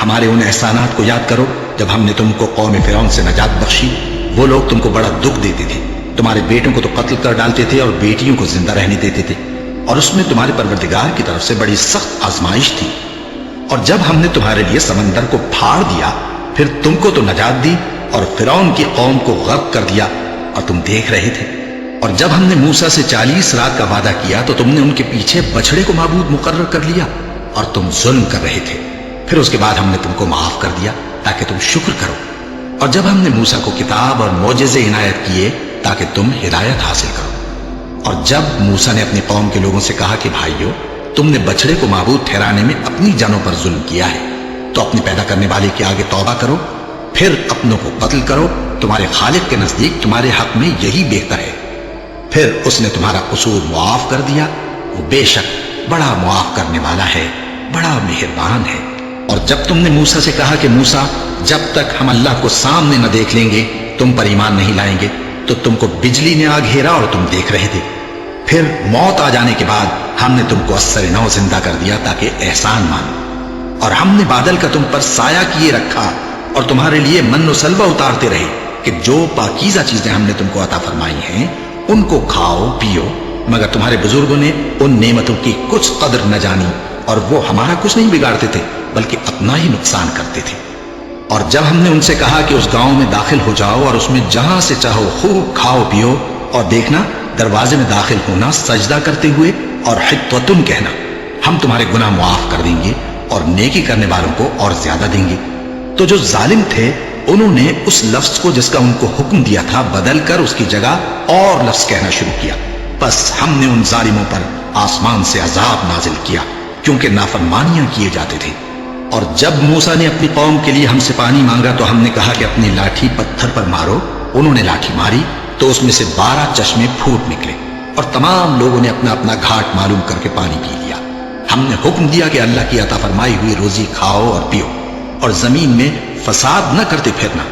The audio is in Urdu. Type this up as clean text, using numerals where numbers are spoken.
ہمارے ان احسانات کو یاد کرو جب ہم نے تم کو قوم فرعون سے نجات بخشی۔ وہ لوگ تم کو بڑا دکھ دیتے تھے، تمہارے بیٹوں کو تو قتل کر ڈالتے تھے اور بیٹیوں کو زندہ رہنے دیتے تھے، اور اس میں تمہارے پروردگار کی طرف سے بڑی سخت آزمائش تھی۔ اور جب ہم نے تمہارے لیے سمندر کو پھاڑ دیا، پھر تم کو تو نجات دی اور فرعون کی قوم کو غرق کر دیا، اور تم دیکھ رہے تھے۔ اور جب ہم نے موسیٰ سے 40 رات کا وعدہ کیا تو تم نے ان کے پیچھے بچڑے کو معبود مقرر کر لیا اور تم ظلم کر رہے تھے۔ پھر اس کے بعد ہم نے تم کو معاف کر دیا تاکہ تم شکر کرو۔ اور جب ہم نے موسیٰ کو کتاب اور معجزے عنایت کیے تاکہ تم ہدایت حاصل کرو۔ اور جب موسیٰ نے اپنی قوم کے لوگوں سے کہا کہ بھائیو، تم نے بچڑے کو معبود ٹھہرانے میں اپنی جانوں پر ظلم کیا ہے، تو اپنے پیدا کرنے والے کے آگے توبہ کرو، پھر اپنوں کو قتل کرو، تمہارے خالق کے نزدیک تمہارے حق میں یہی بہتر ہے۔ پھر اس نے تمہارا قصور معاف کر دیا، وہ بے شک بڑا معاف کرنے والا ہے، بڑا مہربان ہے۔ اور جب تم نے موسیٰ سے کہا کہ موسیٰ، جب تک ہم اللہ کو سامنے نہ دیکھ لیں گے تم پر ایمان نہیں لائیں گے، تو تم کو بجلی نے آ گھیرا اور تم دیکھ رہے تھے۔ پھر موت آ جانے کے بعد ہم نے تم کو اثر نو زندہ کر دیا تاکہ احسان مانو۔ اور ہم نے بادل کا تم پر سایہ کیے رکھا اور تمہارے لیے من و سلوہ اتارتے رہے کہ جو پاکیزہ چیزیں ہم نے تم کو عطا فرمائی ہیں ان کو کھاؤ پیو، مگر تمہارے بزرگوں نے ان نعمتوں کی کچھ قدر نہ جانی، اور وہ ہمارا کچھ نہیں بگاڑتے تھے بلکہ اپنا ہی نقصان کرتے تھے۔ اور جب ہم نے ان سے کہا کہ اس گاؤں میں داخل ہو جاؤ اور اس میں جہاں سے چاہو خوب کھاؤ پیو، اور دیکھنا دروازے میں داخل ہونا سجدہ کرتے ہوئے اور حطوتن کہنا، ہم تمہارے گناہ معاف کر دیں گے اور نیکی کرنے والوں کو اور زیادہ دیں گے، تو جو ظالم تھے انہوں نے اس لفظ کو جس کا ان کو حکم دیا تھا بدل کر اس کی جگہ اور لفظ کہنا شروع کیا، بس ہم نے ان ظالموں پر آسمان سے عذاب نازل کیا کیونکہ نافرمانیاں کیے جاتے تھے۔ اور جب موسیٰ نے اپنی قوم کے لیے ہم سے پانی مانگا تو ہم نے کہا کہ اپنی لاٹھی پتھر پر مارو، انہوں نے لاٹھی ماری تو اس میں سے 12 چشمے پھوٹ نکلے، اور تمام لوگوں نے اپنا اپنا گھاٹ معلوم کر کے پانی پی لیا۔ ہم نے حکم دیا کہ اللہ کی عطا فرمائی ہوئی روزی کھاؤ اور پیو، اور زمین میں فساد نہ کرتے پھرنا۔